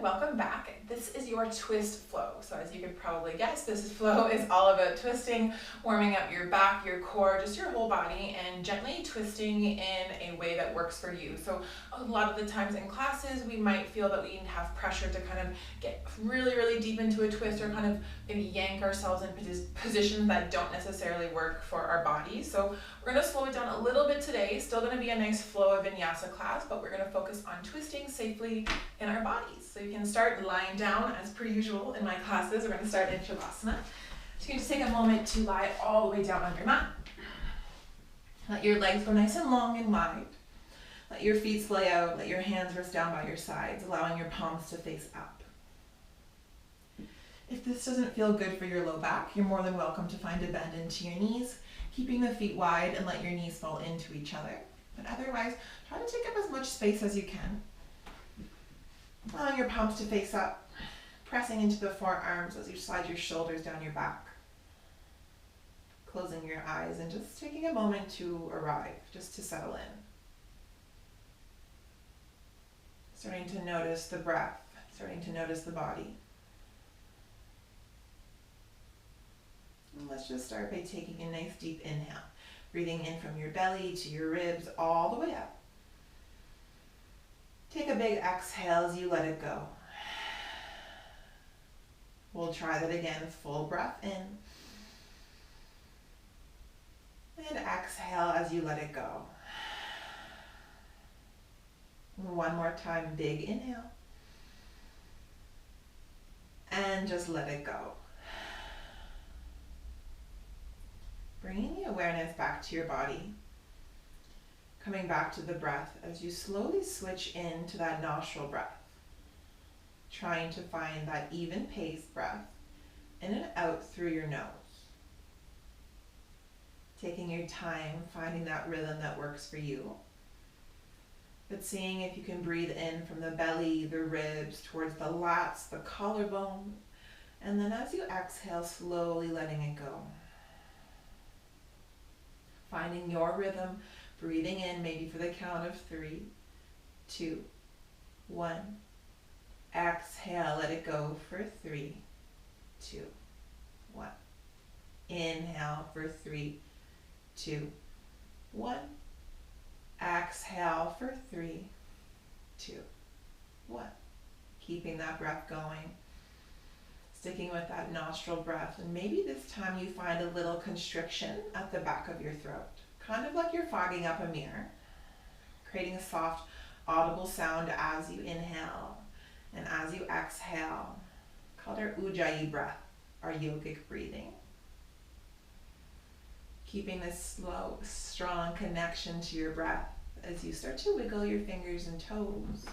welcome back. This is your twist flow. So as you could probably guess, this flow is all about twisting, warming up your back, your core, just your whole body, and gently twisting in a way that works for you. So a lot of the times in classes, we might feel that we have pressure to kind of get really, really deep into a twist, or kind of maybe yank ourselves in positions that don't necessarily work for our bodies. So we're going to slow it down a little bit today. Still going to be a nice flow of vinyasa class, but we're going to focus on twisting safely in our bodies. So you can start lying down as per usual in my classes. We're going to start in Shavasana. So you can just take a moment to lie all the way down on your mat. Let your legs go nice and long and wide. Let your feet splay out. Let your hands rest down by your sides, allowing your palms to face up. If this doesn't feel good for your low back, you're more than welcome to find a bend into your knees, keeping the feet wide and let your knees fall into each other. But otherwise, try to take up as much space as you can. Allowing your palms to face up, pressing into the forearms as you slide your shoulders down your back. Closing your eyes and just taking a moment to arrive, just to settle in. Starting to notice the breath, starting to notice the body. And let's just start by taking a nice deep inhale, breathing in from your belly to your ribs all the way up. Take a big exhale as you let it go. We'll try that again. Full breath in. And exhale as you let it go. One more time, big inhale. And just let it go. Bringing the awareness back to your body. Coming back to the breath as you slowly switch into that nostril breath. Trying to find that even paced breath in and out through your nose. Taking your time, finding that rhythm that works for you. But seeing if you can breathe in from the belly, the ribs, towards the lats, the collarbone. And then as you exhale, slowly letting it go. Finding your rhythm. Breathing in, maybe for the count of 3, 2, 1. Exhale, let it go for 3, 2, 1. Inhale for 3, 2, 1. Exhale for 3, 2, 1. Keeping that breath going. Sticking with that nostril breath. And maybe this time you find a little constriction at the back of your throat. Kind of like you're fogging up a mirror, creating a soft, audible sound as you inhale and as you exhale, called our Ujjayi breath, our yogic breathing. Keeping this slow, strong connection to your breath as you start to wiggle your fingers and toes.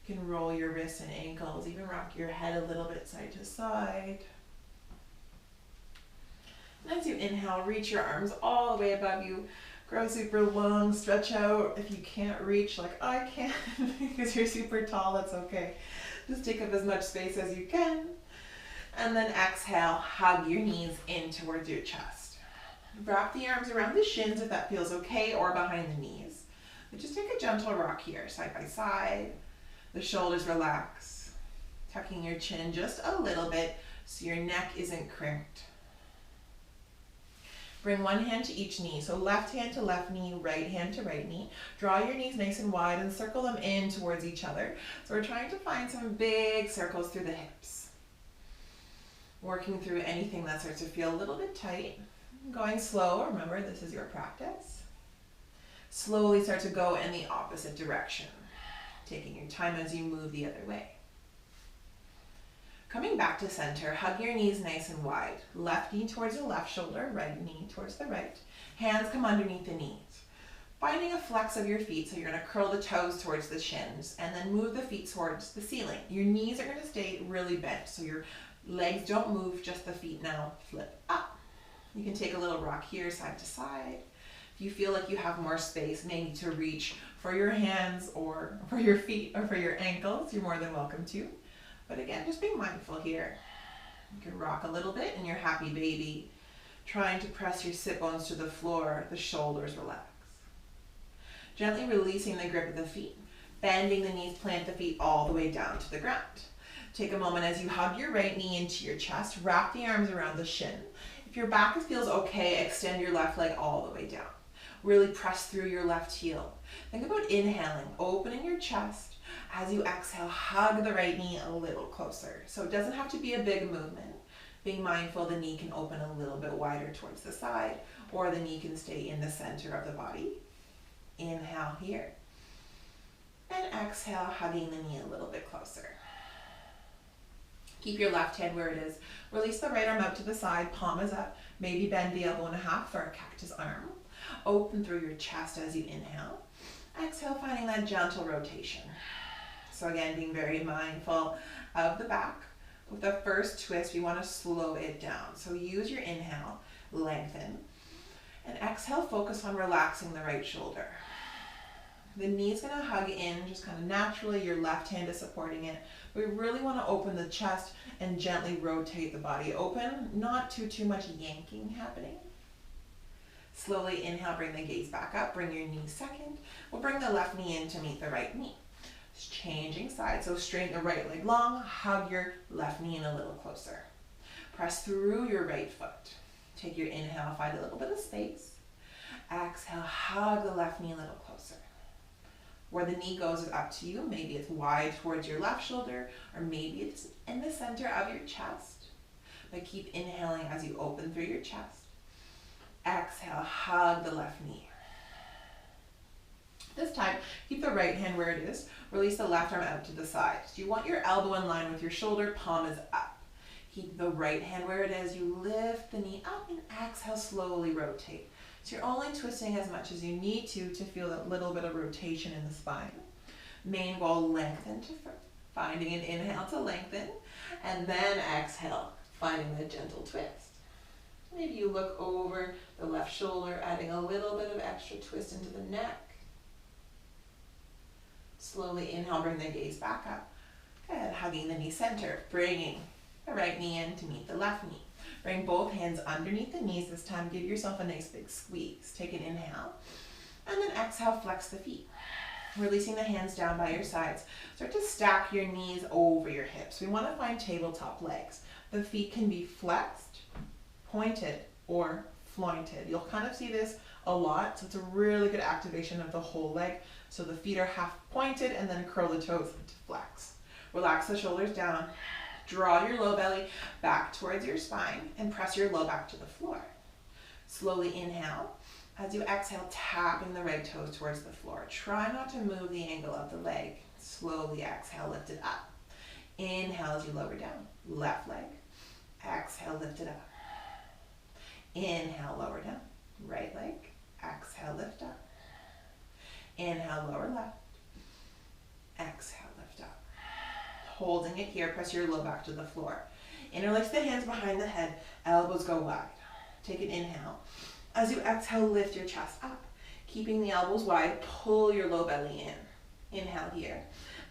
You can roll your wrists and ankles, even rock your head a little bit side to side. And as you inhale, reach your arms all the way above you. Grow super long, stretch out. If you can't reach, like I can, because you're super tall, that's okay. Just take up as much space as you can. And then exhale, hug your knees in towards your chest. Wrap the arms around the shins if that feels okay, or behind the knees. But just take a gentle rock here, side by side. The shoulders relax. Tucking your chin just a little bit so your neck isn't crimped. Bring one hand to each knee. So left hand to left knee, right hand to right knee. Draw your knees nice and wide and circle them in towards each other. So we're trying to find some big circles through the hips. Working through anything that starts to feel a little bit tight. Going slow. Remember, this is your practice. Slowly start to go in the opposite direction. Taking your time as you move the other way. Coming back to center, hug your knees nice and wide. Left knee towards the left shoulder, right knee towards the right. Hands come underneath the knees. Finding a flex of your feet, so you're going to curl the toes towards the shins and then move the feet towards the ceiling. Your knees are going to stay really bent, so your legs don't move, just the feet now flip up. You can take a little rock here, side to side. If you feel like you have more space, maybe to reach for your hands or for your feet or for your ankles, you're more than welcome to. But again, just be mindful here. You can rock a little bit in your happy baby, trying to press your sit bones to the floor, the shoulders relax. Gently releasing the grip of the feet. Bending the knees, plant the feet all the way down to the ground. Take a moment as you hug your right knee into your chest, wrap the arms around the shin. If your back feels okay, extend your left leg all the way down. Really press through your left heel. Think about inhaling, opening your chest. As you exhale, hug the right knee a little closer. So it doesn't have to be a big movement. Being mindful the knee can open a little bit wider towards the side, or the knee can stay in the center of the body. Inhale here. And exhale, hugging the knee a little bit closer. Keep your left hand where it is. Release the right arm out to the side, palm is up. Maybe bend the elbow in half for a cactus arm. Open through your chest as you inhale. Exhale, finding that gentle rotation. So again, being very mindful of the back. With the first twist, we want to slow it down. So use your inhale, lengthen. And exhale, focus on relaxing the right shoulder. The knee's going to hug in just kind of naturally. Your left hand is supporting it. We really want to open the chest and gently rotate the body open. Not too much yanking happening. Slowly inhale, bring the gaze back up. Bring your knee second. We'll bring the left knee in to meet the right knee. Just changing sides. So straighten the right leg long. Hug your left knee in a little closer. Press through your right foot. Take your inhale, find a little bit of space. Exhale, hug the left knee a little closer. Where the knee goes is up to you. Maybe it's wide towards your left shoulder, or maybe it's in the center of your chest. But keep inhaling as you open through your chest. Exhale, hug the left knee. This time, keep the right hand where it is. Release the left arm out to the side. So you want your elbow in line with your shoulder, palm is up. Keep the right hand where it is. You lift the knee up and exhale, slowly rotate. So you're only twisting as much as you need to feel that little bit of rotation in the spine. Main goal, lengthen to finding an inhale to lengthen, and then exhale, finding the gentle twist. Maybe you look over the left shoulder, adding a little bit of extra twist into the neck. Slowly inhale, bring the gaze back up. Good, hugging the knee center, bringing the right knee in to meet the left knee. Bring both hands underneath the knees this time. Give yourself a nice big squeeze. Take an inhale. And then exhale, flex the feet. Releasing the hands down by your sides. Start to stack your knees over your hips. We want to find tabletop legs. The feet can be flexed, pointed, or flointed. You'll kind of see this a lot. So it's a really good activation of the whole leg. So the feet are half pointed and then curl the toes to flex. Relax the shoulders down. Draw your low belly back towards your spine and press your low back to the floor. Slowly inhale. As you exhale, tapping the right toes towards the floor. Try not to move the angle of the leg. Slowly exhale, lift it up. Inhale as you lower down. Left leg. Exhale, lift it up. Inhale, lower down. Right leg. Exhale, lift up. Inhale, lower left. Exhale, lift up. Holding it here, press your low back to the floor. Interlace the hands behind the head, elbows go wide. Take an inhale. As you exhale, lift your chest up. Keeping the elbows wide, pull your low belly in. Inhale here.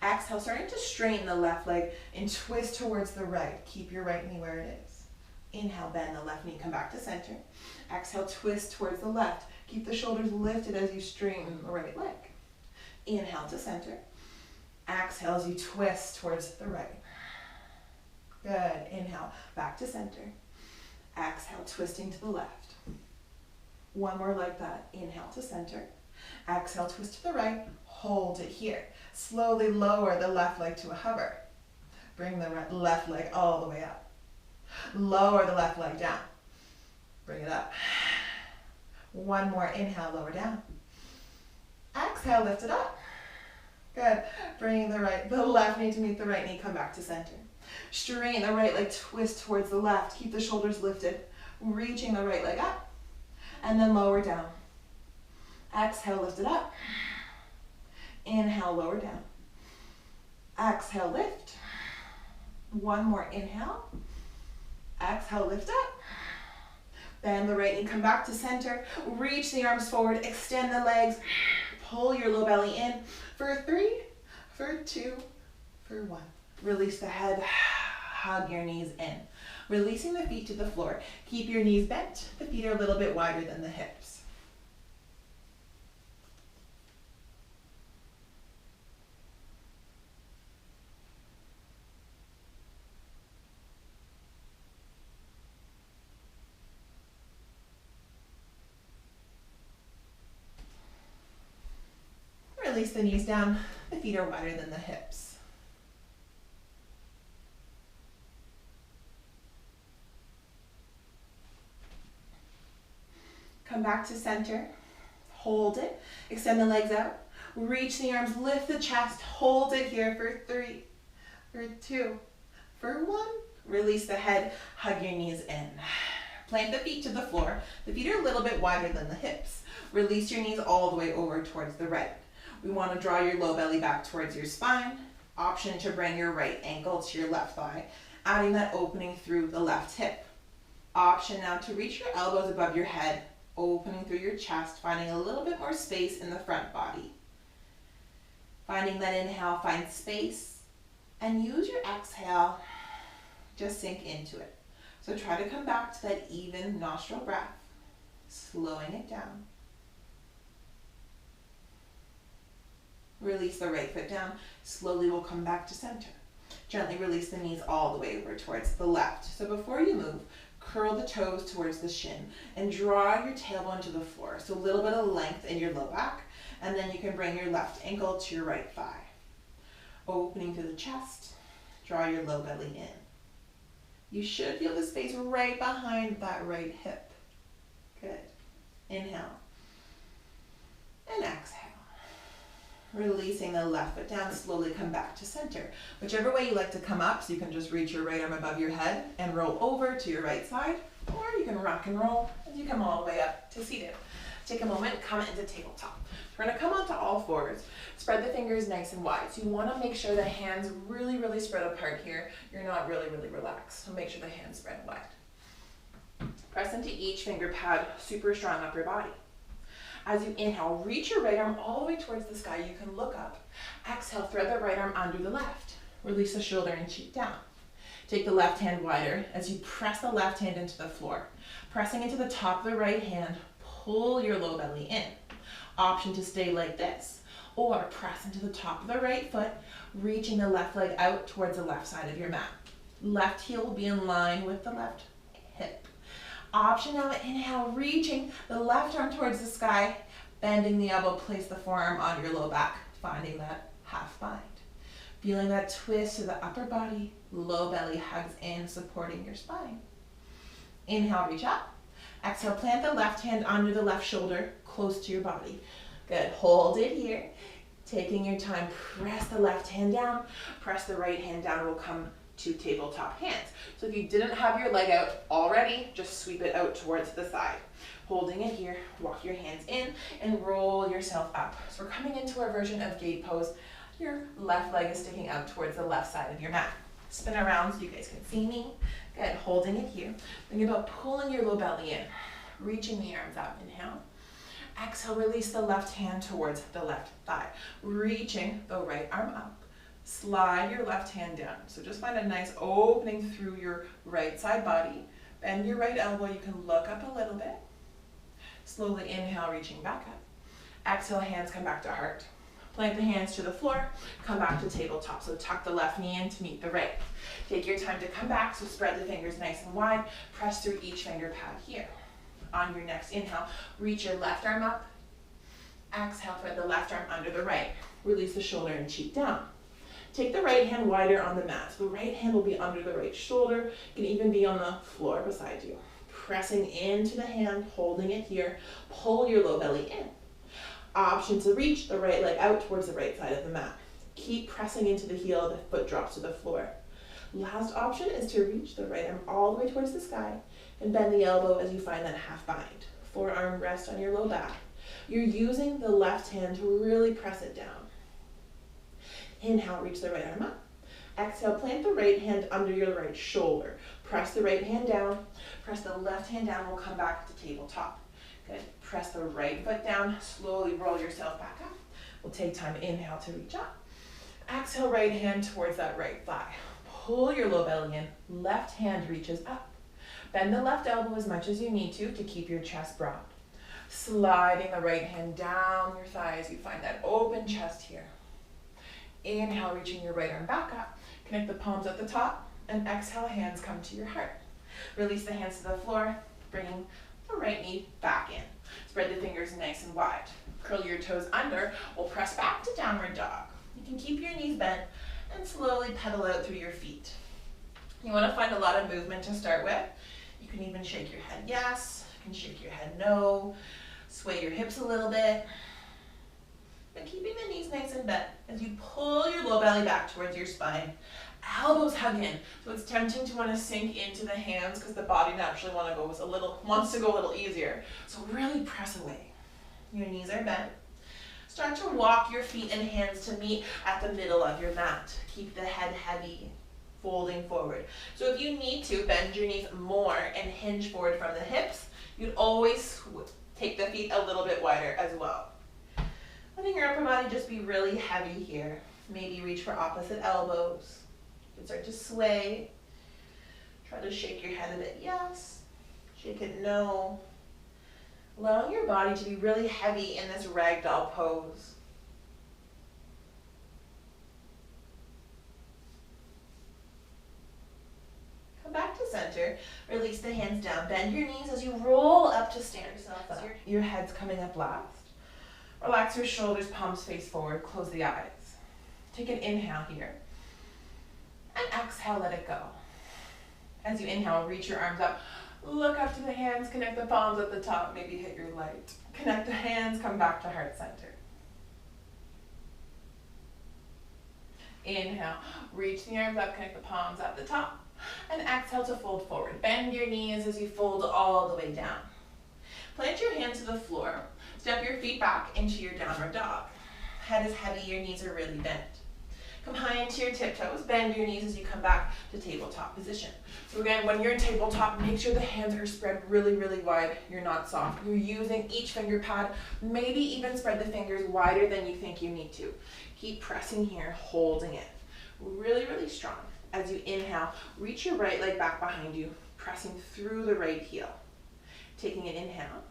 Exhale, starting to straighten the left leg and twist towards the right. Keep your right knee where it is. Inhale, bend the left knee, come back to center. Exhale, twist towards the left. Keep the shoulders lifted as you straighten the right leg. Inhale to center. Exhale as you twist towards the right. Good. Inhale, back to center. Exhale, twisting to the left. One more like that. Inhale to center. Exhale, twist to the right. Hold it here. Slowly lower the left leg to a hover. Bring the left leg all the way up. Lower the left leg down. Bring it up. One more. Inhale, lower down. Exhale, lift it up. Good. Bring the left knee to meet the right knee. Come back to center. Straighten the right leg, twist towards the left. Keep the shoulders lifted. Reaching the right leg up. And then lower down. Exhale, lift it up. Inhale, lower down. Exhale, lift. One more. Inhale. Exhale, lift up. Bend the right knee, come back to center. Reach the arms forward, extend the legs. Pull your low belly in for 3, for 2, for 1. Release the head, hug your knees in. Releasing the feet to the floor. Keep your knees bent. The feet are a little bit wider than the hips. the knees down, the feet are wider than the hips. Come back to center, hold it, extend the legs out, reach the arms, lift the chest, hold it here for 3, for 2, for 1. Release the head, hug your knees in. Plant the feet to the floor. The feet are a little bit wider than the hips. Release your knees all the way over towards the right. We want to draw your low belly back towards your spine. Option to bring your right ankle to your left thigh, adding that opening through the left hip. Option now to reach your elbows above your head, opening through your chest, finding a little bit more space in the front body. Finding that inhale, find space, and use your exhale, just sink into it. So try to come back to that even nostril breath, slowing it down. Release the right foot down. Slowly we'll come back to center. Gently release the knees all the way over towards the left. So before you move, curl the toes towards the shin and draw your tailbone to the floor. So a little bit of length in your low back, and then you can bring your left ankle to your right thigh. Opening through the chest, draw your low belly in. You should feel the space right behind that right hip. Good. Inhale. And exhale. Releasing the left foot down, slowly come back to center. Whichever way you like to come up, so you can just reach your right arm above your head and roll over to your right side, or you can rock and roll as you come all the way up to seated. Take a moment, come into tabletop. We're gonna come onto all fours, spread the fingers nice and wide. So you wanna make sure the hands really, really spread apart here. You're not really, really relaxed, so make sure the hands spread wide. Press into each finger pad, super strong upper body. As you inhale, reach your right arm all the way towards the sky. You can look up. Exhale, thread the right arm under the left. Release the shoulder and cheek down. Take the left hand wider as you press the left hand into the floor. Pressing into the top of the right hand, pull your low belly in. Option to stay like this, or press into the top of the right foot, reaching the left leg out towards the left side of your mat. Left heel will be in line with the left hip. Option now, inhale, reaching the left arm towards the sky, bending the elbow, place the forearm on your low back, finding that half bind. Feeling that twist to the upper body, low belly hugs in, supporting your spine. Inhale, reach up. Exhale, plant the left hand under the left shoulder, close to your body. Good, hold it here. Taking your time, press the left hand down, press the right hand down, we'll come to tabletop hands. So if you didn't have your leg out already, just sweep it out towards the side. Holding it here, walk your hands in and roll yourself up. So we're coming into our version of gate pose. Your left leg is sticking out towards the left side of your mat. Spin around so you guys can see me. Good, holding it here. Think about pulling your low belly in, reaching the arms up, inhale. Exhale, release the left hand towards the left thigh, reaching the right arm up. Slide your left hand down. So just find a nice opening through your right side body. Bend your right elbow, you can look up a little bit. Slowly inhale, reaching back up. Exhale, hands come back to heart. Plant the hands to the floor, come back to tabletop. So tuck the left knee in to meet the right. Take your time to come back, so spread the fingers nice and wide. Press through each finger pad here. On your next inhale, reach your left arm up. Exhale, thread the left arm under the right. Release the shoulder and cheek down. Take the right hand wider on the mat. So the right hand will be under the right shoulder. It can even be on the floor beside you. Pressing into the hand, holding it here. Pull your low belly in. Option to reach the right leg out towards the right side of the mat. Keep pressing into the heel, the foot drops to the floor. Last option is to reach the right arm all the way towards the sky and bend the elbow as you find that half bind. Forearm rest on your low back. You're using the left hand to really press it down. Inhale, reach the right arm up. Exhale, plant the right hand under your right shoulder. Press the right hand down. Press the left hand down. We'll come back to tabletop. Good. Press the right foot down. Slowly roll yourself back up. We'll take time. Inhale to reach up. Exhale, right hand towards that right thigh. Pull your low belly in. Left hand reaches up. Bend the left elbow as much as you need to keep your chest broad. Sliding the right hand down your thigh as you find that open chest here. Inhale, reaching your right arm back up. Connect the palms at the top, and exhale, hands come to your heart. Release the hands to the floor, bringing the right knee back in. Spread the fingers nice and wide. Curl your toes under. We'll press back to downward dog. You can keep your knees bent and slowly pedal out through your feet. You want to find a lot of movement to start with. You can even shake your head yes, you can shake your head no, sway your hips a little bit. But keeping the knees nice and bent as you pull your low belly back towards your spine. Elbows hug in. So it's tempting to want to sink into the hands because the body naturally wants to go a little easier. So really press away. Your knees are bent. Start to walk your feet and hands to meet at the middle of your mat. Keep the head heavy, folding forward. So if you need to, bend your knees more and hinge forward from the hips. You'd always take the feet a little bit wider as well. Letting your upper body just be really heavy here. Maybe reach for opposite elbows. You can start to sway. Try to shake your head a bit yes, shake it no. Allowing your body to be really heavy in this ragdoll pose. Come back to center, release the hands down, bend your knees as you roll up to stand yourself up. Your head's coming up last. Relax your shoulders, palms face forward, close the eyes. Take an inhale here, and exhale, let it go. As you inhale, reach your arms up. Look up to the hands, connect the palms at the top, maybe hit your light. Connect the hands, come back to heart center. Inhale, reach the arms up, connect the palms at the top. And exhale to fold forward. Bend your knees as you fold all the way down. Plant your hands to the floor. Step your feet back into your downward dog. Head is heavy, your knees are really bent. Come high into your tiptoes, bend your knees as you come back to tabletop position. So again, when you're in tabletop, make sure the hands are spread really, really wide. You're not soft. You're using each finger pad, maybe even spread the fingers wider than you think you need to. Keep pressing here, holding it. Really, really strong. As you inhale, reach your right leg back behind you, pressing through the right heel. Taking an inhale.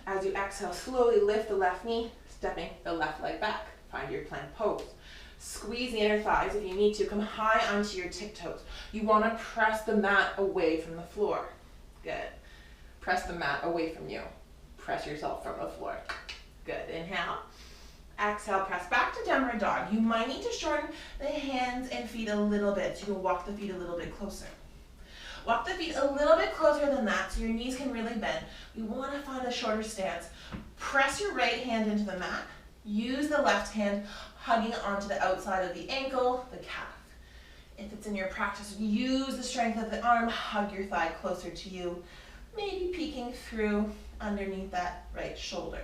As you exhale, slowly lift the left knee, stepping the left leg back. Find your plank pose. Squeeze the inner thighs if you need to. Come high onto your tiptoes. You want to press the mat away from the floor. Good. Press the mat away from you. Press yourself from the floor. Good. Inhale. Exhale, press back to downward dog. You might need to shorten the hands and feet a little bit, so you'll walk the feet a little bit closer. Walk the feet a little bit closer than that so your knees can really bend. We want to find a shorter stance. Press your right hand into the mat. Use the left hand hugging onto the outside of the ankle, the calf. If it's in your practice, use the strength of the arm, hug your thigh closer to you, maybe peeking through underneath that right shoulder.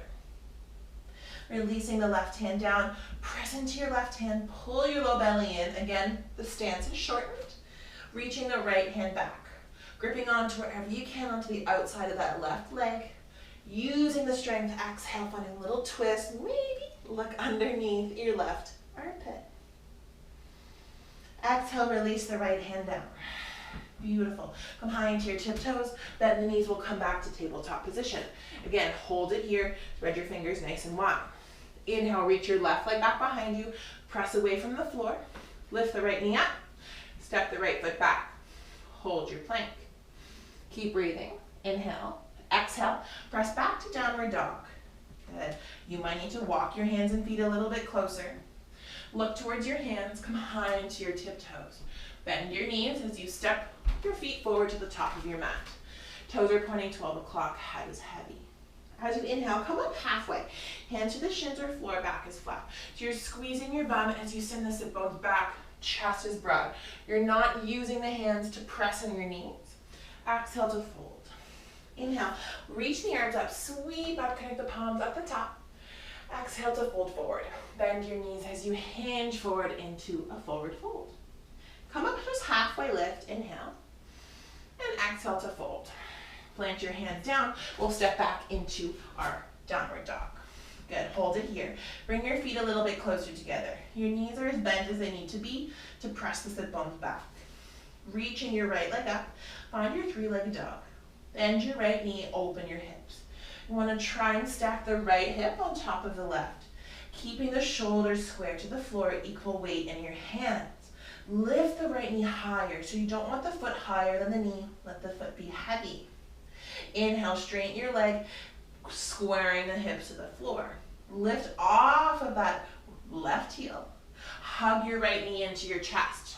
Releasing the left hand down, press into your left hand, pull your low belly in. Again, the stance is shortened. Reaching the right hand back, gripping onto wherever you can onto the outside of that left leg. Using the strength, exhale, finding a little twist, maybe look underneath your left armpit. Exhale, release the right hand down. Beautiful. Come high into your tiptoes, bend the knees, will come back to tabletop position. Again, hold it here, spread your fingers nice and wide. Inhale, reach your left leg back behind you, press away from the floor, lift the right knee up, step the right foot back, hold your plank. Keep breathing. Inhale, exhale, press back to downward dog. Good. You might need to walk your hands and feet a little bit closer. Look towards your hands, come high into your tiptoes. Bend your knees as you step your feet forward to the top of your mat. Toes are pointing 12 o'clock, head is heavy. As you inhale, come up halfway. Hands to the shins or floor, back is flat. So you're squeezing your bum as you send the sit bones back, chest is broad. You're not using the hands to press on your knees. Exhale to fold. Inhale, reach the arms up, sweep up, connect the palms at the top. Exhale to fold forward. Bend your knees as you hinge forward into a forward fold. Come up just halfway lift, inhale, and exhale to fold. Plant your hands down, we'll step back into our downward dog. Good, hold it here. Bring your feet a little bit closer together. Your knees are as bent as they need to be to press the sit bones back. Reaching your right leg up, find your three-legged dog. Bend your right knee, open your hips. You want to try and stack the right hip on top of the left, keeping the shoulders square to the floor, equal weight in your hands. Lift the right knee higher, so you don't want the foot higher than the knee. Let the foot be heavy. Inhale, straighten your leg, squaring the hips to the floor. Lift off of that left heel. Hug your right knee into your chest.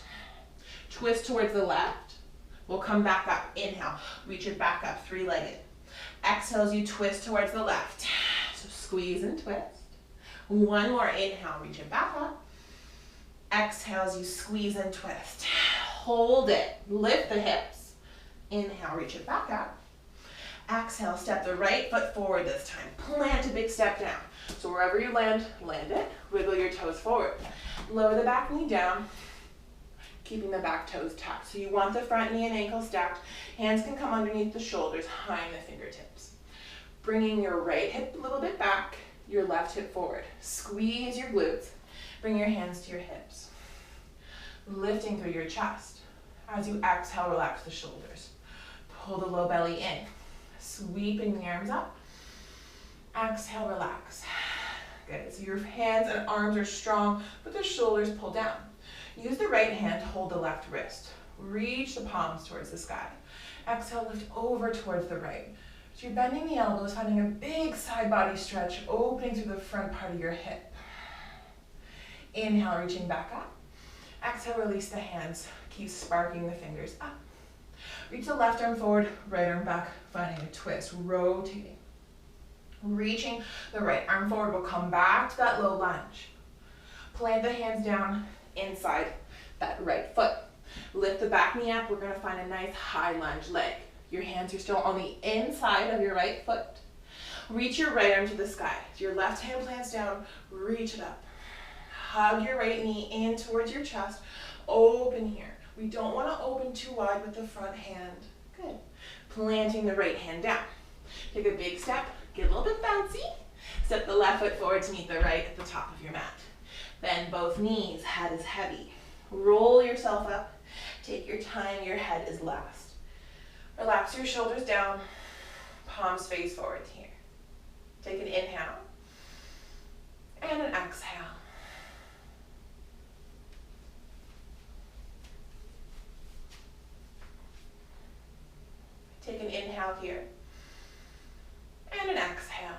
Twist towards the left. We'll come back up. Inhale, reach it back up, three-legged. Exhale as you twist towards the left. So squeeze and twist. One more inhale, reach it back up. Exhale as you squeeze and twist. Hold it, lift the hips. Inhale, reach it back up. Exhale, step the right foot forward this time. Plant a big step down. So wherever you land, land it. Wiggle your toes forward. Lower the back knee down, keeping the back toes tucked. So you want the front knee and ankle stacked. Hands can come underneath the shoulders, high in the fingertips. Bringing your right hip a little bit back, your left hip forward. Squeeze your glutes. Bring your hands to your hips. Lifting through your chest. As you exhale, relax the shoulders. Pull the low belly in. Sweeping the arms up. Exhale, relax. Good. So your hands and arms are strong, but the shoulders pull down. Use the right hand to hold the left wrist. Reach the palms towards the sky. Exhale, lift over towards the right. So you're bending the elbows, finding a big side body stretch, opening through the front part of your hip. Inhale, reaching back up. Exhale, release the hands. Keep sparking the fingers up. Reach the left arm forward, right arm back, finding a twist, rotating. Reaching the right arm forward, we'll come back to that low lunge. Plant the hands down inside that right foot. Lift the back knee up, we're gonna find a nice high lunge leg. Your hands are still on the inside of your right foot. Reach your right arm to the sky. Your left hand plants down, reach it up. Hug your right knee in towards your chest, open here. We don't wanna open too wide with the front hand. Good. Planting the right hand down. Take a big step, get a little bit bouncy. Step the left foot forward to meet the right at the top of your mat. Bend both knees, head is heavy. Roll yourself up. Take your time, your head is last. Relax your shoulders down, palms face forward here. Take an inhale and an exhale. Take an inhale here and an exhale.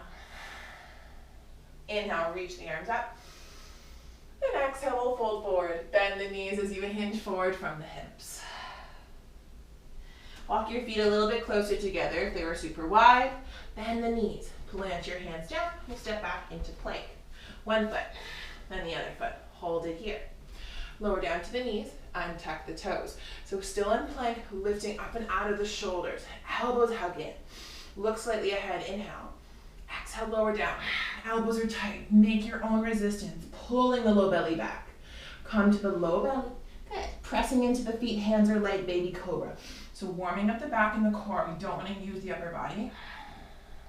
Inhale, reach the arms up. And exhale, we'll fold forward. Bend the knees as you hinge forward from the hips. Walk your feet a little bit closer together if they were super wide. Bend the knees. Plant your hands down. We'll step back into plank. One foot, then the other foot. Hold it here. Lower down to the knees. Untuck the toes. So still in plank, lifting up and out of the shoulders. Elbows hug in. Look slightly ahead. Inhale. Exhale, lower down. Elbows are tight. Make your own resistance. Pulling the low belly back. Come to the low belly. Good. Pressing into the feet, hands are light, baby cobra. So warming up the back and the core. We don't want to use the upper body.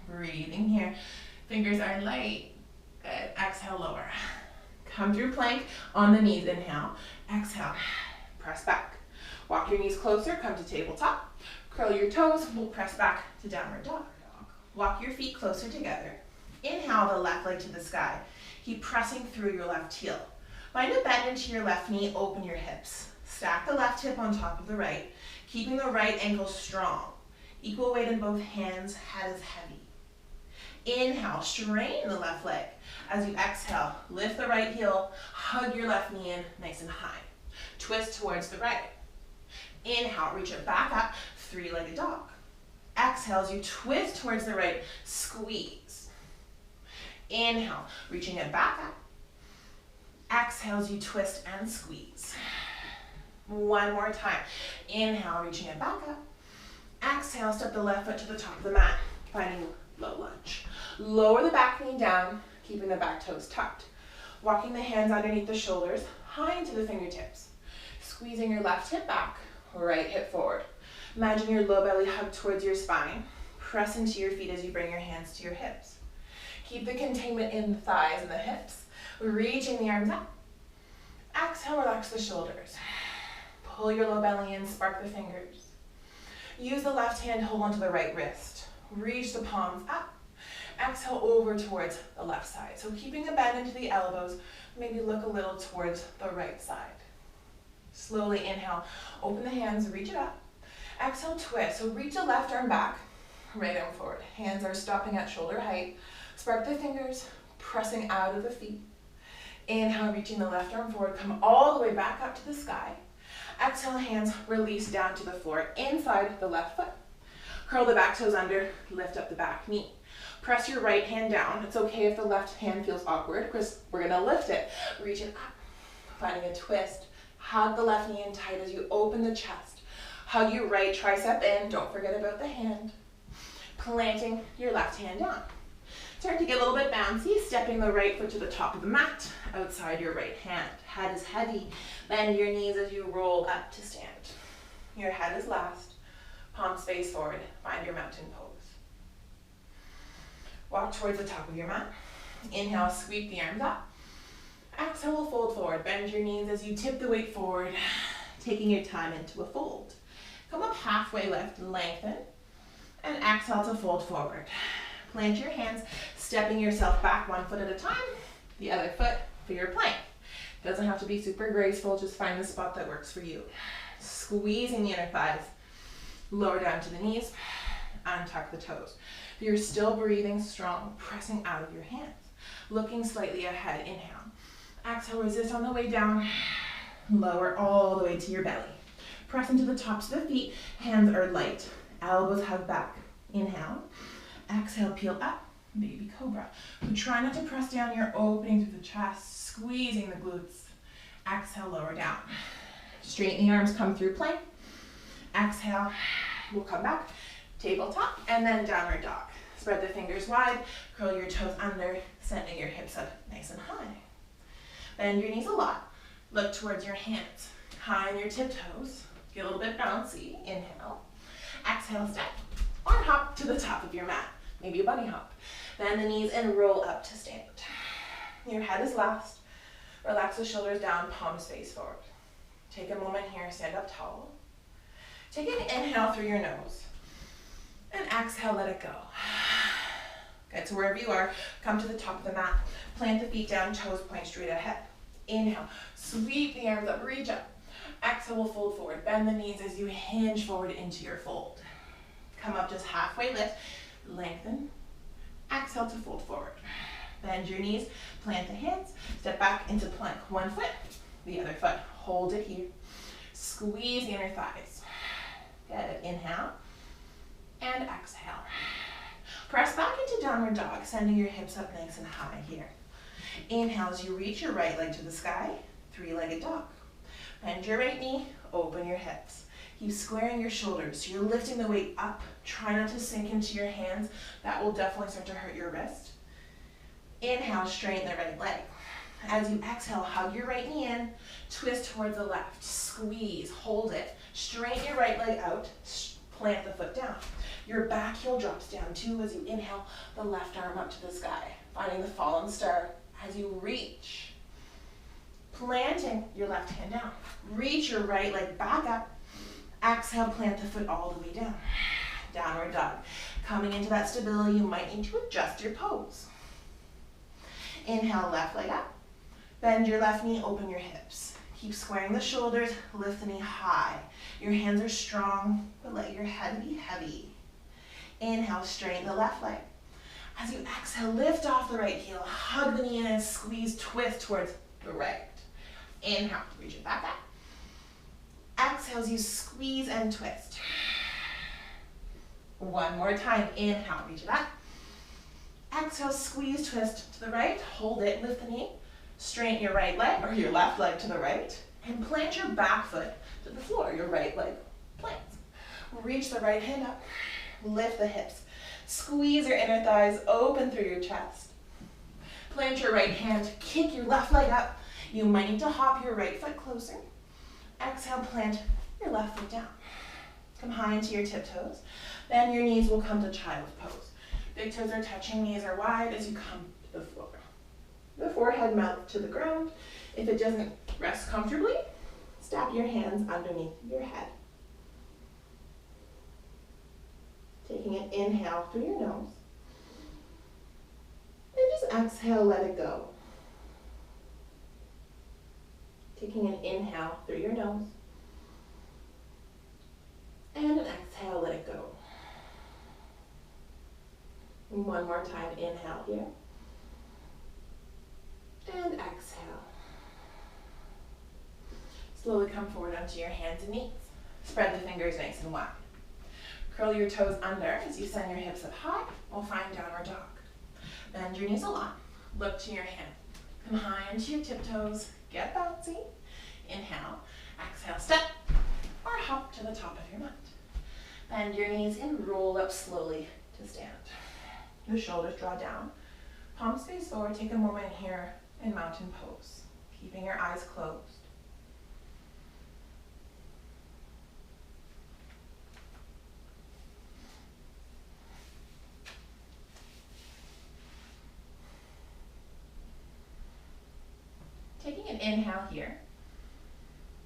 Breathing here. Fingers are light. Good. Exhale, lower. Come through plank on the knees. Inhale. Exhale. Press back. Walk your knees closer. Come to tabletop. Curl your toes. We'll press back to downward dog. Walk your feet closer together. Inhale the left leg to the sky. Keep pressing through your left heel. Find a bend into your left knee, open your hips. Stack the left hip on top of the right, keeping the right ankle strong. Equal weight in both hands, head is heavy. Inhale, straighten the left leg. As you exhale, lift the right heel, hug your left knee in nice and high. Twist towards the right. Inhale, reach it back up, three-legged dog. Exhale as you twist towards the right, squeeze. Inhale, reaching it back up. Exhale as you twist and squeeze. One more time. Inhale, reaching it back up. Exhale, step the left foot to the top of the mat, finding low lunge. Lower the back knee down, keeping the back toes tucked. Walking the hands underneath the shoulders, high into the fingertips. Squeezing your left hip back, right hip forward. Imagine your low belly hugged towards your spine. Press into your feet as you bring your hands to your hips. Keep the containment in the thighs and the hips. Reaching the arms up. Exhale, relax the shoulders. Pull your low belly in, spark the fingers. Use the left hand, hold onto the right wrist. Reach the palms up. Exhale over towards the left side. So keeping a bend into the elbows, maybe look a little towards the right side. Slowly inhale, open the hands, reach it up. Exhale, twist. So reach the left arm back, right arm forward. Hands are stopping at shoulder height. Spark the fingers, pressing out of the feet. Inhale, reaching the left arm forward, come all the way back up to the sky. Exhale, hands release down to the floor, inside the left foot. Curl the back toes under, lift up the back knee. Press your right hand down. It's okay if the left hand feels awkward because we're gonna lift it. Reach it up, finding a twist. Hug the left knee in tight as you open the chest. Hug your right tricep in, don't forget about the hand. Planting your left hand down. Start to get a little bit bouncy, stepping the right foot to the top of the mat, outside your right hand. Head is heavy. Bend your knees as you roll up to stand. Your head is last. Palms face forward. Find your mountain pose. Walk towards the top of your mat. Inhale, sweep the arms up. Exhale, fold forward. Bend your knees as you tip the weight forward, taking your time into a fold. Come up halfway lift, lengthen, and exhale to fold forward. Plant your hands, stepping yourself back one foot at a time, the other foot for your plank. Doesn't have to be super graceful, just find the spot that works for you. Squeezing the inner thighs, lower down to the knees, untuck the toes. You're still breathing strong, pressing out of your hands. Looking slightly ahead, inhale. Exhale, resist on the way down, lower all the way to your belly. Press into the tops of the feet, hands are light, elbows hug back. Inhale. Exhale, peel up, baby cobra. So try not to press down, you're opening through the chest, squeezing the glutes. Exhale, lower down. Straighten the arms, come through plank. Exhale, we'll come back, tabletop, and then downward dog. Spread the fingers wide, curl your toes under, sending your hips up nice and high. Bend your knees a lot, look towards your hands. High on your tiptoes, get a little bit bouncy, inhale. Exhale, step, or hop to the top of your mat. Maybe a bunny hop. Bend the knees and roll up to stand. Your head is last. Relax the shoulders down, palms face forward. Take a moment here, stand up tall. Take an inhale through your nose. And exhale, let it go. Good, so wherever you are, come to the top of the mat. Plant the feet down, toes point straight ahead. Inhale, sweep the arms up, reach up. Exhale, we'll fold forward. Bend the knees as you hinge forward into your fold. Come up just halfway lift. Lengthen, exhale to fold forward. Bend your knees, plant the hands, step back into plank. One foot, the other foot. Hold it here. Squeeze the inner thighs. Good, inhale, and exhale. Press back into downward dog, sending your hips up nice and high here. Inhale as you reach your right leg to the sky, three-legged dog. Bend your right knee, open your hips. Keep squaring your shoulders. You're lifting the weight up. Try not to sink into your hands. That will definitely start to hurt your wrist. Inhale, straighten the right leg. As you exhale, hug your right knee in, twist towards the left, squeeze, hold it. Straighten your right leg out, plant the foot down. Your back heel drops down too as you inhale the left arm up to the sky, finding the fallen star as you reach. Planting your left hand down. Reach your right leg back up. Exhale, plant the foot all the way down. Downward dog. Coming into that stability, you might need to adjust your pose. Inhale, left leg up. Bend your left knee, open your hips. Keep squaring the shoulders, lift the knee high. Your hands are strong, but let your head be heavy. Inhale, straighten the left leg. As you exhale, lift off the right heel, hug the knee in and squeeze, twist towards the right. Inhale, reach it back up. Exhale as you squeeze and twist. One more time. Inhale, reach it up. Exhale, squeeze, twist to the right. Hold it, lift the knee. Straighten your right leg or your left leg to the right. And plant your back foot to the floor. Your right leg plants. Reach the right hand up. Lift the hips. Squeeze your inner thighs open through your chest. Plant your right hand. Kick your left leg up. You might need to hop your right foot closer. Exhale, plant your left foot down. Come high into your tiptoes. Then your knees will come to child's pose. Big toes are touching, knees are wide as you come to the floor. The forehead mouth to the ground. If it doesn't rest comfortably, step your hands underneath your head. Taking an inhale through your nose. And just exhale, let it go. Taking an inhale through your nose. And an exhale, let it go. And one more time, inhale here. Slowly come forward onto your hands and knees. Spread the fingers nice and wide. Curl your toes under as you send your hips up high. We'll find downward dog. Bend your knees a lot. Look to your hand. Come high into your tiptoes. Get bouncy. Inhale. Exhale, step or hop to the top of your mat. Bend your knees and roll up slowly to stand. The shoulders draw down. Palms face forward. Take a moment here in mountain pose, keeping your eyes closed. Taking an inhale here,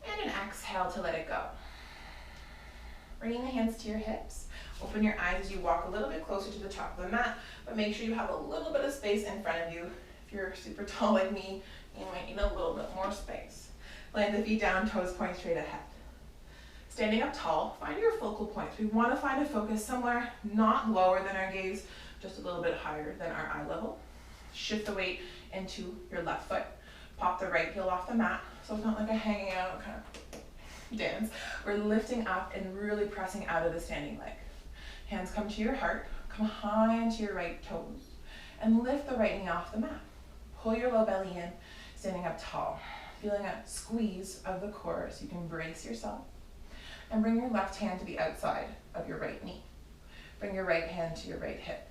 and an exhale to let it go. Bringing the hands to your hips. Open your eyes as you walk a little bit closer to the top of the mat, but make sure you have a little bit of space in front of you. If you're super tall like me, you might need a little bit more space. Land the feet down, toes point straight ahead. Standing up tall, find your focal points. We want to find a focus somewhere not lower than our gaze, just a little bit higher than our eye level. Shift the weight into your left foot. Pop the right heel off the mat, so it's not like a hanging out kind of dance. We're lifting up and really pressing out of the standing leg. Hands come to your heart, come high into your right toes, and lift the right knee off the mat. Pull your low belly in, standing up tall. Feeling a squeeze of the core so you can brace yourself. And bring your left hand to the outside of your right knee. Bring your right hand to your right hip.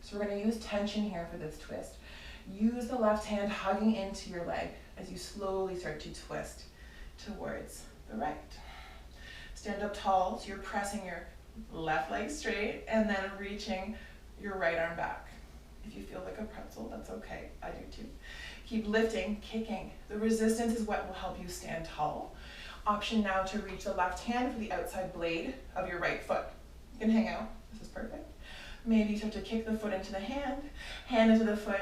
So we're going to use tension here for this twist. Use the left hand hugging into your leg as you slowly start to twist towards the right. Stand up tall, so you're pressing your left leg straight and then reaching your right arm back. If you feel like a pretzel, that's okay. I do too. Keep lifting, kicking. The resistance is what will help you stand tall. Option now to reach the left hand for the outside blade of your right foot. You can hang out. This is perfect. Maybe you start to kick the foot into the hand into the foot,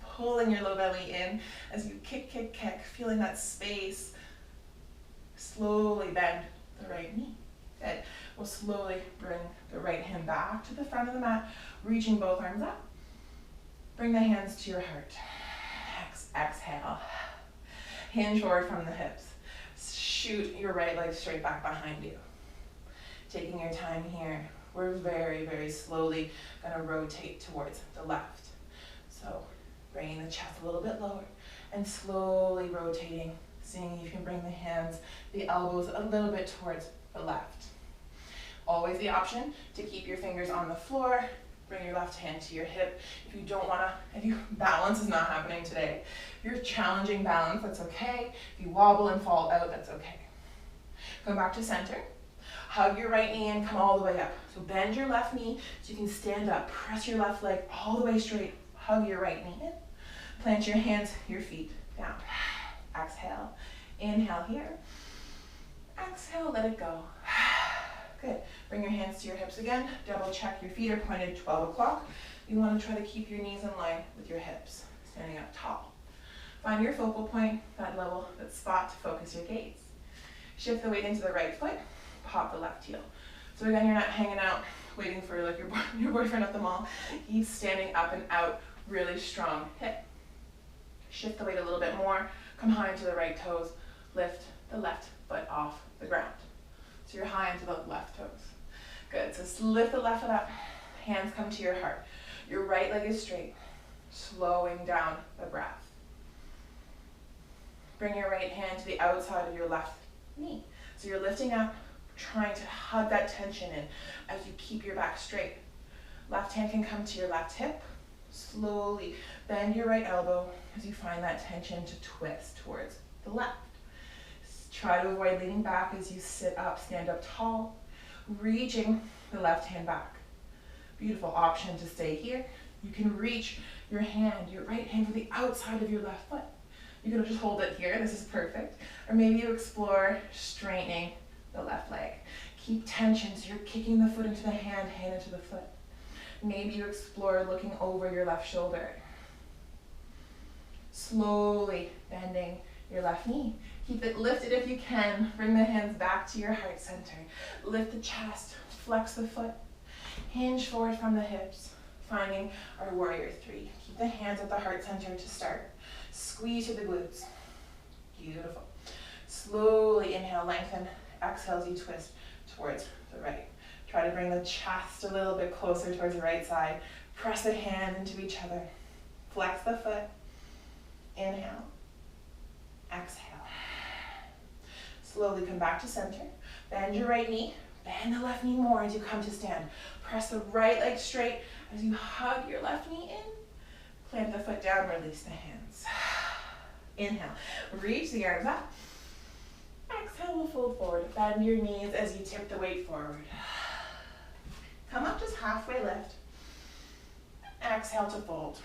pulling your low belly in as you kick, kick, kick, feeling that space. Slowly bend the right knee. Good. We'll slowly bring the right hand back to the front of the mat, reaching both arms up. Bring the hands to your heart. Exhale. Hinge forward from the hips. Shoot your right leg straight back behind you. Taking your time here, we're very, very slowly going to rotate towards the left. So bringing the chest a little bit lower and slowly rotating, seeing if you can bring the hands, the elbows a little bit towards the left. Always the option to keep your fingers on the floor. Bring your left hand to your hip. If you don't want to, if your balance is not happening today, if you're challenging balance, that's okay. If you wobble and fall out, that's okay. Come back to center. Hug your right knee in, come all the way up. So bend your left knee so you can stand up. Press your left leg all the way straight. Hug your right knee in. Plant your hands, your feet down. Exhale. Inhale here. Exhale, let it go. Good. Bring your hands to your hips again. Double check your feet are pointed 12 o'clock. You want to try to keep your knees in line with your hips. Standing up tall. Find your focal point, that level, that spot to focus your gaze. Shift the weight into the right foot. Pop the left heel. So again, you're not hanging out, waiting for like your boyfriend at the mall. Keep standing up and out, really strong hip. Shift the weight a little bit more. Come high into the right toes. Lift the left foot off the ground. So you're high into the left toes. Good, so lift the left foot up. Hands come to your heart. Your right leg is straight. Slowing down the breath. Bring your right hand to the outside of your left knee. So you're lifting up, trying to hug that tension in as you keep your back straight. Left hand can come to your left hip. Slowly bend your right elbow as you find that tension to twist towards the left. Try to avoid leaning back as you sit up, stand up tall, reaching the left hand back. Beautiful option to stay here. You can reach your hand, your right hand to the outside of your left foot. You can just hold it here, this is perfect. Or maybe you explore straightening the left leg. Keep tension so you're kicking the foot into the hand, hand into the foot. Maybe you explore looking over your left shoulder. Slowly bending your left knee. Keep it lifted if you can. Bring the hands back to your heart center. Lift the chest, flex the foot. Hinge forward from the hips, finding our warrior three. Keep the hands at the heart center to start. Squeeze to the glutes. Beautiful. Slowly inhale, lengthen. Exhale as you twist towards the right. Try to bring the chest a little bit closer towards the right side. Press the hands into each other. Flex the foot. Inhale. Exhale. Slowly come back to center. Bend your right knee. Bend the left knee more as you come to stand. Press the right leg straight as you hug your left knee in. Plant the foot down, release the hands. Inhale. Reach the arms up. Exhale, we'll fold forward. Bend your knees as you tip the weight forward. Come up just halfway lift. Exhale to fold.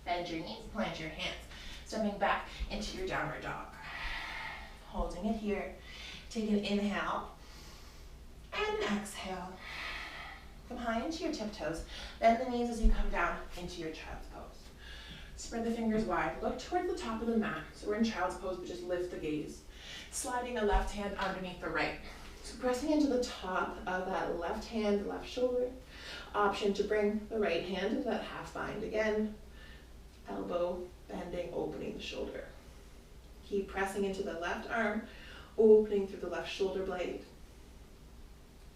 Bend your knees, plant your hands. Stepping back into your downward dog. Holding it here. Take an inhale and an exhale. Come high into your tiptoes. Bend the knees as you come down into your child's pose. Spread the fingers wide. Look towards the top of the mat. So we're in child's pose, but just lift the gaze. Sliding the left hand underneath the right. So pressing into the top of that left hand, left shoulder. Option to bring the right hand to that half bind again. Elbow bending, opening the shoulder. Keep pressing into the left arm, opening through the left shoulder blade.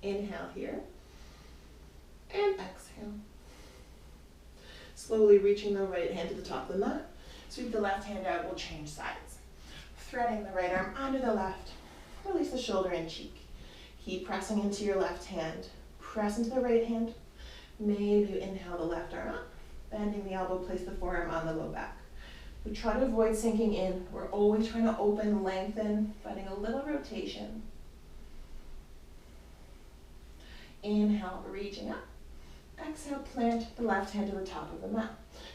Inhale here. And exhale. Slowly reaching the right hand to the top of the mat. Sweep the left hand out, we'll change sides. Threading the right arm under the left. Release the shoulder and cheek. Keep pressing into your left hand. Press into the right hand. Maybe you inhale the left arm up. Bending the elbow, place the forearm on the low back. We try to avoid sinking in. We're always trying to open, lengthen, finding a little rotation. Inhale, reaching up. Exhale, plant the left hand to the top of the mat.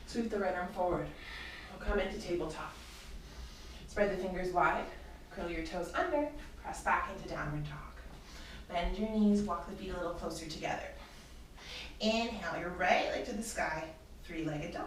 Sweep the right arm forward. We'll come into tabletop. Spread the fingers wide. Curl your toes under. Press back into downward dog. Bend your knees. Walk the feet a little closer together. Inhale your right leg to the sky. Three-legged dog.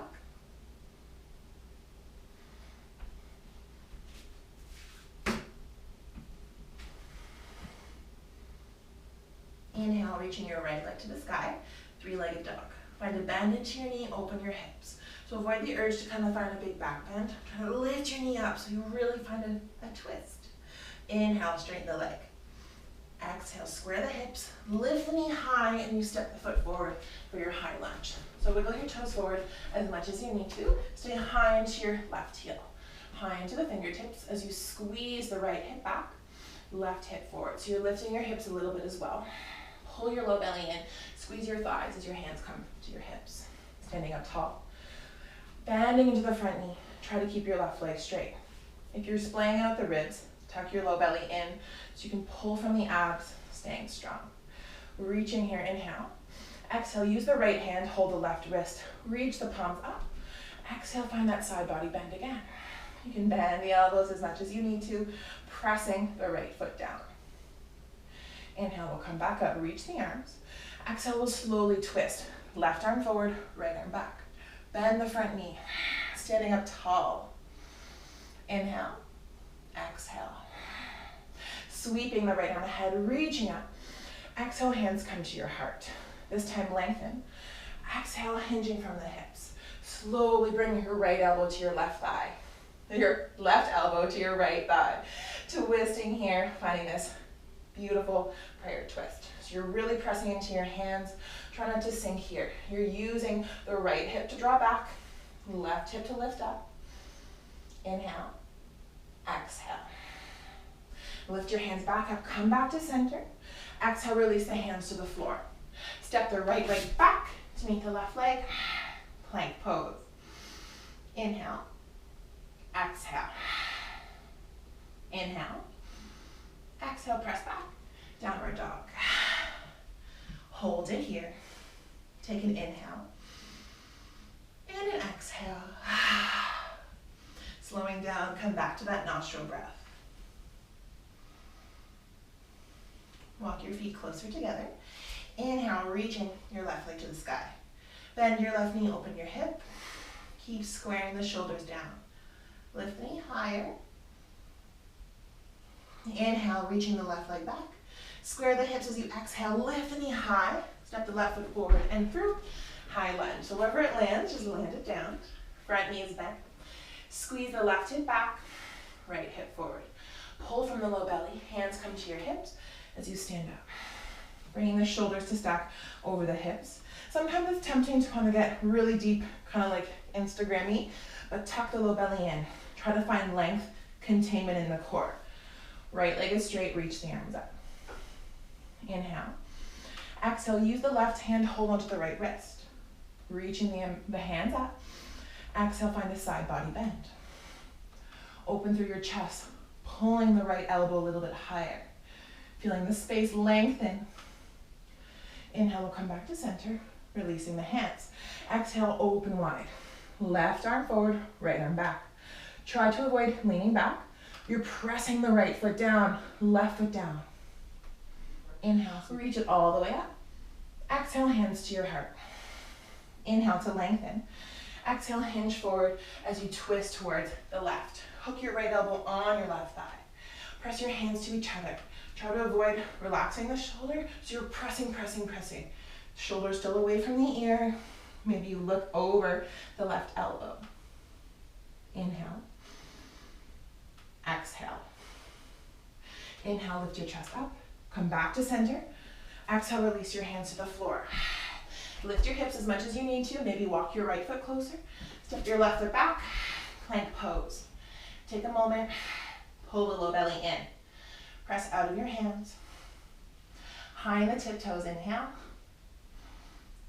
Inhale, reaching your right leg to the sky. Three-legged dog. Find a bend into your knee, open your hips. So avoid the urge to kind of find a big back bend. Try to lift your knee up so you really find a twist. Inhale, straighten the leg. Exhale, square the hips, lift the knee high, and you step the foot forward for your high lunge. So wiggle your toes forward as much as you need to. Stay high into your left heel. High into the fingertips as you squeeze the right hip back, left hip forward. So you're lifting your hips a little bit as well. Pull your low belly in, squeeze your thighs as your hands come to your hips. Standing up tall. Bending into the front knee. Try to keep your left leg straight. If you're splaying out the ribs, tuck your low belly in so you can pull from the abs, staying strong. Reaching here, inhale. Exhale, use the right hand, hold the left wrist. Reach the palms up. Exhale, find that side body bend again. You can bend the elbows as much as you need to, pressing the right foot down. Inhale, we'll come back up, reach the arms. Exhale, we'll slowly twist. Left arm forward, right arm back. Bend the front knee, standing up tall. Inhale, exhale. Sweeping the right arm ahead, reaching up. Exhale, hands come to your heart. This time lengthen. Exhale, hinging from the hips. Slowly bring your right elbow to your left thigh. Your left elbow to your right thigh. Twisting here, finding this beautiful prayer twist. So you're really pressing into your hands. Try not to sink here. You're using the right hip to draw back, left hip to lift up. Inhale, exhale. Lift your hands back up, come back to center. Exhale, release the hands to the floor. Step the right leg back to meet the left leg. Plank pose. Inhale, exhale. Inhale, exhale, press back. Downward dog. Hold it here. Take an inhale and an exhale. Slowing down, come back to that nostril breath. Walk your feet closer together. Inhale, reaching your left leg to the sky. Bend your left knee, open your hip. Keep squaring the shoulders down. Lift the knee higher. Inhale, reaching the left leg back. Square the hips as you exhale, lift the knee high. Step the left foot forward and through. High lunge. So wherever it lands, just land it down. Front knee is bent. Squeeze the left hip back. right hip forward. Pull from the low belly, hands come to your hips as you stand up. Bringing the shoulders to stack over the hips. Sometimes it's tempting to kind of get really deep, kind of like Instagram-y, but tuck the low belly in. Try to find length, containment in the core. Right leg is straight, reach the arms up. Inhale. Exhale, use the left hand, hold onto the right wrist. Reaching the hands up. Exhale, find a side body bend. Open through your chest, pulling the right elbow a little bit higher. Feeling the space lengthen. Inhale, we'll come back to center, releasing the hands. Exhale, open wide. Left arm forward, right arm back. Try to avoid leaning back. You're pressing the right foot down, left foot down. Inhale, so reach it all the way up. Exhale, hands to your heart. Inhale to lengthen. Exhale, hinge forward as you twist towards the left. Hook your right elbow on your left thigh. Press your hands to each other. Try to avoid relaxing the shoulder, so you're pressing. Shoulder still away from the ear. Maybe you look over the left elbow. Inhale. Exhale. Inhale, lift your chest up. Come back to center. Exhale, release your hands to the floor. Lift your hips as much as you need to. Maybe walk your right foot closer. Step your left foot back. Plank pose. Take a moment. Pull the low belly in. Press out of your hands. High in the tiptoes. Inhale.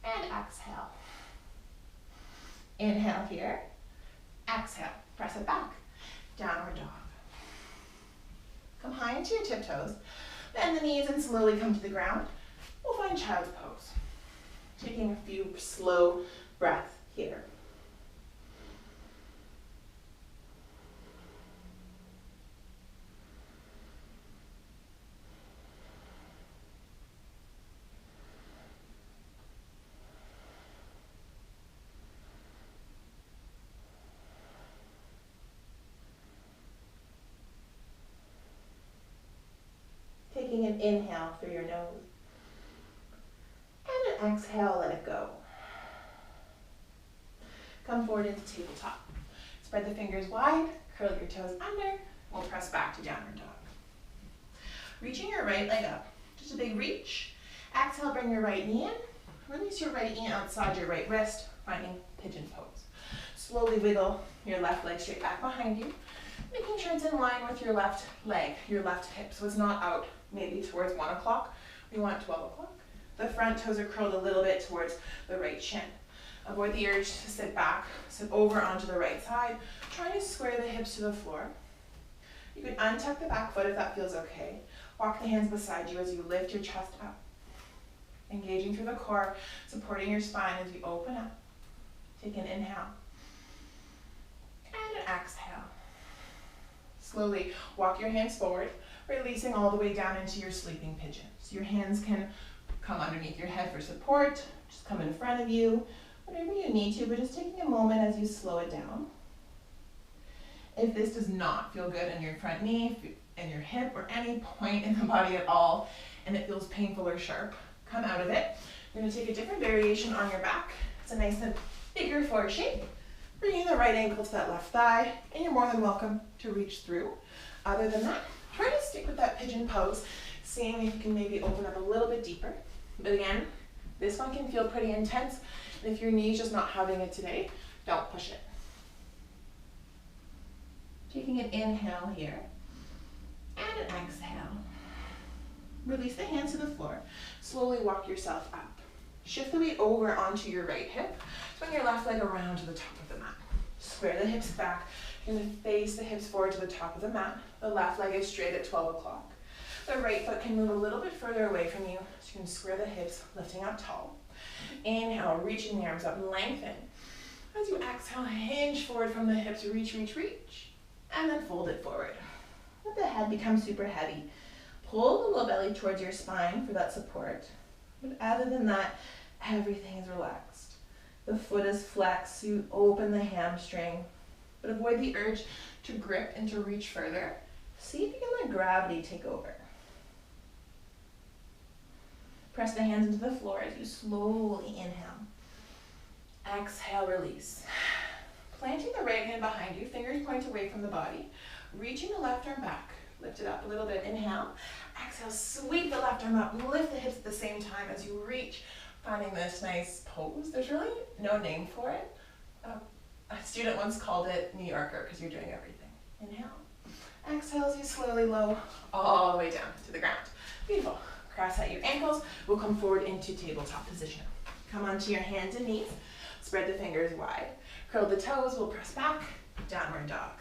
And exhale. Inhale here. Exhale. Press it back. Downward dog. Come high into your tiptoes. Bend the knees and slowly come to the ground. We'll find child's pose. Taking a few slow breaths here. Taking an inhale through your nose. And an exhale, let it go. Come forward into tabletop. Spread the fingers wide, curl your toes under. We'll press back to downward dog. Reaching your right leg up. Just a big reach. Exhale, bring your right knee in. Release your right knee outside your right wrist, finding pigeon pose. Slowly wiggle your left leg straight back behind you, making sure it's in line with your left leg, your left hip, so it's not out maybe towards 1 o'clock. We want 12 o'clock. The front toes are curled a little bit towards the right shin. Avoid the urge to sit back, sit over onto the right side. Try to square the hips to the floor. You can untuck the back foot if that feels okay. Walk the hands beside you as you lift your chest up. Engaging through the core, supporting your spine as you open up. Take an inhale. And an exhale. Slowly walk your hands forward, releasing all the way down into your sleeping pigeon. So your hands can come underneath your head for support, just come in front of you, whatever you need to, but just taking a moment as you slow it down. If this does not feel good in your front knee, in your hip, or any point in the body at all, and it feels painful or sharp, come out of it. You're going to take a different variation on your back. It's a nice and bigger floor shape. Bringing the right ankle to that left thigh, and you're more than welcome to reach through. Other than that, try to stick with that pigeon pose, seeing if you can maybe open up a little bit deeper. But again, this one can feel pretty intense, and if your knee's just not having it today, don't push it. Taking an inhale here, and an exhale. Release the hands to the floor. Slowly walk yourself up. Shift the weight over onto your right hip. Swing your left leg around to the top of the mat. Square the hips back. You're going to face the hips forward to the top of the mat. The left leg is straight at 12 o'clock. The right foot can move a little bit further away from you, so you can square the hips, lifting up tall. Inhale, reaching the arms up, lengthen. As you exhale, hinge forward from the hips, reach, reach, reach. And then fold it forward. Let the head become super heavy. Pull the low belly towards your spine for that support. But other than that, everything is relaxed. The foot is flexed, so you open the hamstring. But avoid the urge to grip and to reach further. See if you can let gravity take over. Press the hands into the floor as you slowly inhale. Exhale, release. Planting the right hand behind you, fingers point away from the body. reaching the left arm back. Lift it up a little bit, inhale. Exhale, sweep the left arm up, lift the hips at the same time as you reach, finding this nice pose. There's really no name for it. A student once called it New Yorker because you're doing everything. Inhale. Exhale as you slowly lower all the way down to the ground. Beautiful. Cross out your ankles. We'll come forward into tabletop position. Come onto your hands and knees. Spread the fingers wide. Curl the toes. We'll press back. Downward dog.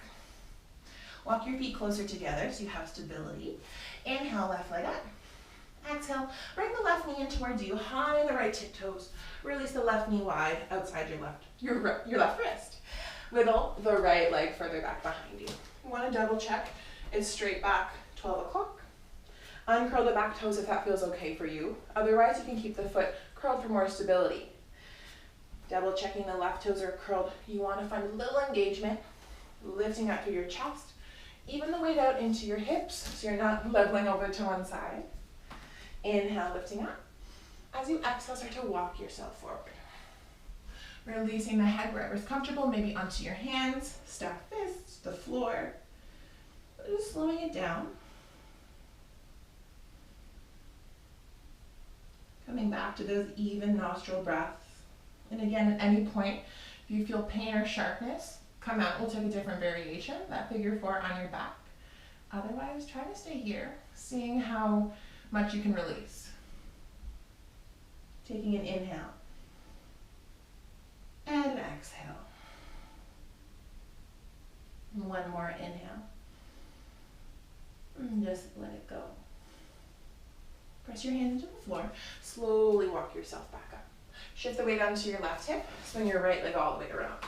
Walk your feet closer together so you have stability. Inhale, left leg up. Exhale, bring the left knee in towards you, high the right tiptoes. Release the left knee wide outside your left wrist. Wiggle the right leg further back behind you. You want to double check it's straight back 12 o'clock. Uncurl the back toes if that feels okay for you. Otherwise, you can keep the foot curled for more stability. Double checking the left toes are curled. You want to find a little engagement, lifting up through your chest. Even the weight out into your hips so you're not leveling over to one side. Inhale, lifting up. As you exhale, start to walk yourself forward. Releasing the head wherever's comfortable, maybe onto your hands, stack fists, the floor. Just slowing it down. Coming back to those even nostril breaths. And again, at any point, if you feel pain or sharpness, come out, we'll take a different variation, that figure 4 on your back. Otherwise, try to stay here, seeing how much you can release. Taking an inhale. And an exhale. And one more inhale. And just let it go. Press your hands into the floor. Slowly walk yourself back up. Shift the weight onto your left hip. Swing your right leg all the way around.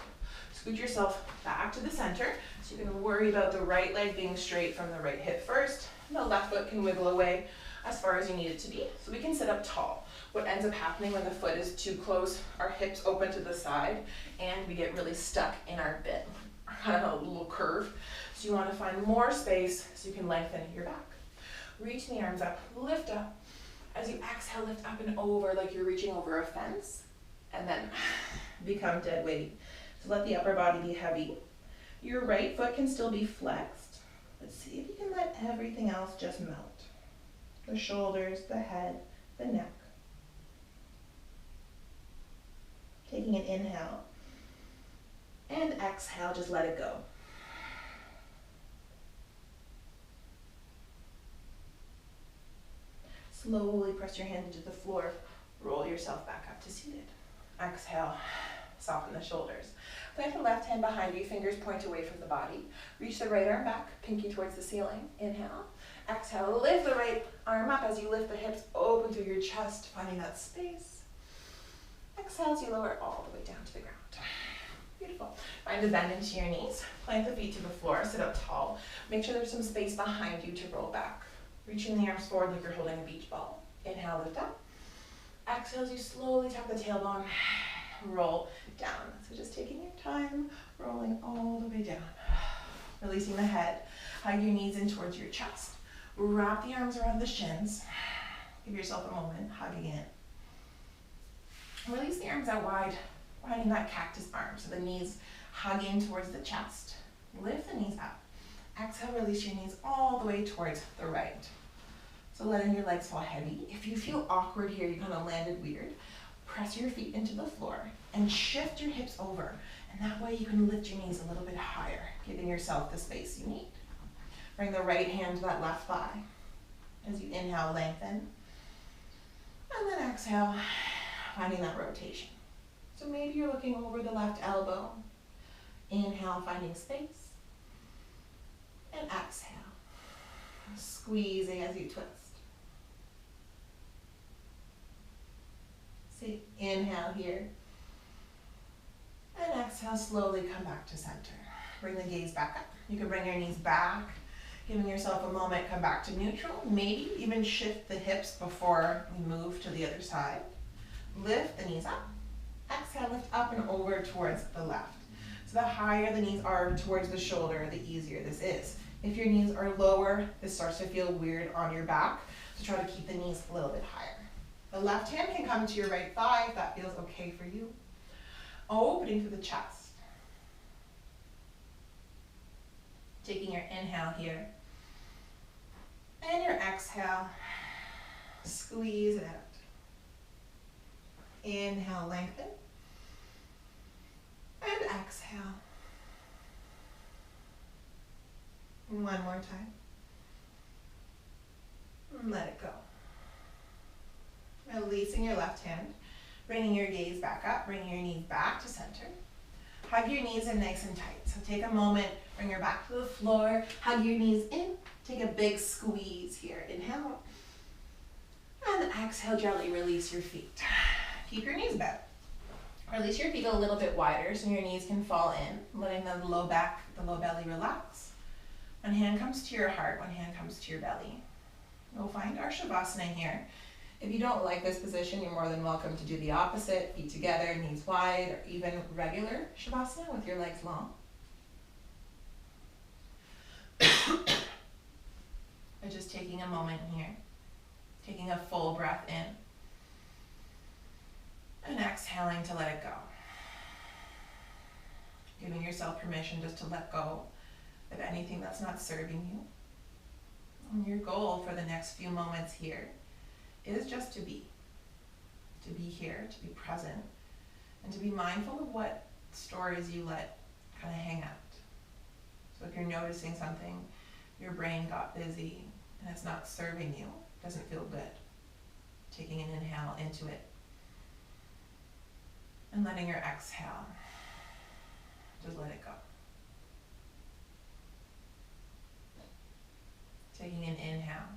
Scoot yourself back to the center. So you're going to worry about the right leg being straight from the right hip first. And the left foot can wiggle away as far as you need it to be. So we can sit up tall. What ends up happening when the foot is too close, our hips open to the side and we get really stuck in our bit, kind of a little curve. So you want to find more space so you can lengthen your back. Reach the arms up, lift up. As you exhale, lift up and over like you're reaching over a fence, and then become dead weight. So let the upper body be heavy. Your right foot can still be flexed. Let's see if you can let everything else just melt. The shoulders, the head, the neck. Taking an inhale. And exhale, just let it go. Slowly press your hand into the floor. Roll yourself back up to seated. Exhale, soften the shoulders. Plant the left hand behind you, fingers point away from the body. Reach the right arm back, pinky towards the ceiling. Inhale. Exhale, lift the right arm up as you lift the hips open through your chest, finding that space. Exhale as you lower all the way down to the ground. Beautiful. Find a bend into your knees. Plant the feet to the floor, sit up tall. Make sure there's some space behind you to roll back. Reaching the arms forward like you're holding a beach ball. Inhale, lift up. Exhale as you slowly tuck the tailbone, roll down. So just taking your time, rolling all the way down. Releasing the head. Hug your knees in towards your chest. Wrap the arms around the shins. Give yourself a moment, hug again. Release the arms out wide, finding that cactus arm. So the knees hug in towards the chest. Lift the knees up. Exhale, release your knees all the way towards the right. So letting your legs fall heavy. If you feel awkward here, you kind of landed weird, press your feet into the floor and shift your hips over. And that way you can lift your knees a little bit higher, giving yourself the space you need. Bring the right hand to that left thigh. As you inhale, lengthen. And then exhale, finding that rotation. So maybe you're looking over the left elbow. Inhale, finding space. And exhale, squeezing as you twist. So inhale here. And exhale, slowly come back to center. Bring the gaze back up. You can bring your knees back, giving yourself a moment, come back to neutral. Maybe even shift the hips before we move to the other side. Lift the knees up. Exhale, lift up and over towards the left. So the higher the knees are towards the shoulder, the easier this is. If your knees are lower, this starts to feel weird on your back, so try to keep the knees a little bit higher. The left hand can come to your right thigh if that feels okay for you. Opening through the chest. Taking your inhale here. And your exhale, squeeze it out. Inhale, lengthen. And exhale. And one more time. And let it go. Releasing your left hand, bringing your gaze back up, bringing your knees back to center. Hug your knees in nice and tight. So take a moment, bring your back to the floor, hug your knees in, take a big squeeze here. Inhale. And exhale, gently release your feet. Keep your knees bent. Release your feet a little bit wider so your knees can fall in, letting the low back, the low belly relax. One hand comes to your heart, one hand comes to your belly. We'll find our Shavasana here. If you don't like this position, you're more than welcome to do the opposite, feet together, knees wide, or even regular Shavasana with your legs long. But just taking a moment here, taking a full breath in, and exhaling to let it go. Giving yourself permission just to let go of anything that's not serving you. And your goal for the next few moments here is just to be here, to be present, and to be mindful of what stories you let kind of hang out. So if you're noticing something, your brain got busy and it's not serving you, doesn't feel good, taking an inhale into it and letting your exhale, just let it go. Taking an inhale,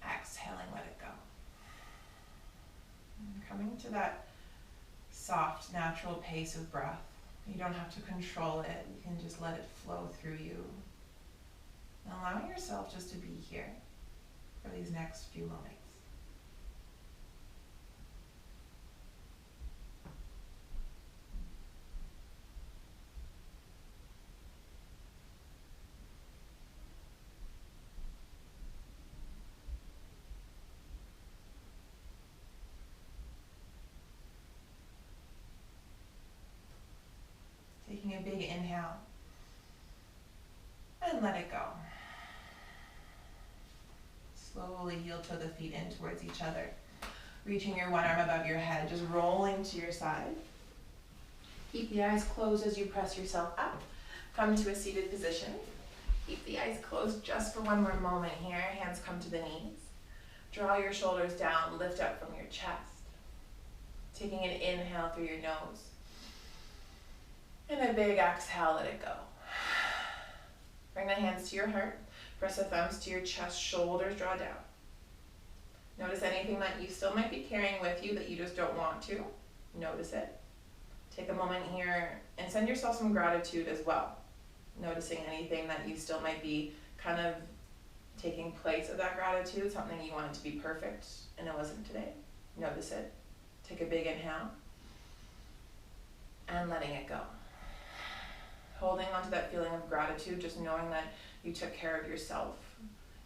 exhaling, let it go. And coming to that soft, natural pace of breath. You don't have to control it. You can just let it flow through you. And allowing yourself just to be here for these next few moments. Taking a big inhale and let it go. Slowly heel toe the feet in towards each other. Reaching your one arm above your head, just rolling to your side. Keep the eyes closed as you press yourself up. Come to a seated position. Keep the eyes closed just for one more moment here. Hands come to the knees. Draw your shoulders down, lift up from your chest. Taking an inhale through your nose. And a big exhale, let it go. Bring the hands to your heart. Press the thumbs to your chest, shoulders draw down. Notice anything that you still might be carrying with you that you just don't want to. Notice it. Take a moment here and send yourself some gratitude as well. Noticing anything that you still might be kind of taking place of that gratitude, something you wanted to be perfect and it wasn't today. Notice it. Take a big inhale and letting it go. Holding on to that feeling of gratitude, just knowing that you took care of yourself.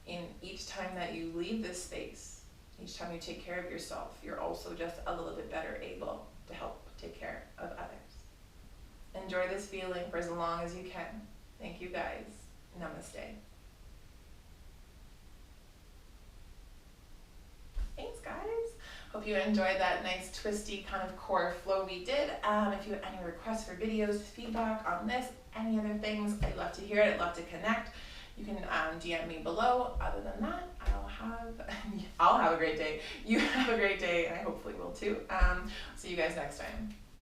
In each time that you leave this space, each time you take care of yourself, you're also just a little bit better able to help take care of others. Enjoy this feeling for as long as you can. Thank you guys. Namaste. Thanks guys. Hope you enjoyed that nice twisty kind of core flow we did. If you have any requests for videos, feedback on this, any other things, I'd love to hear it. I'd love to connect. You can DM me below. Other than that, I'll have a great day. You have a great day, and I hopefully will too. See you guys next time.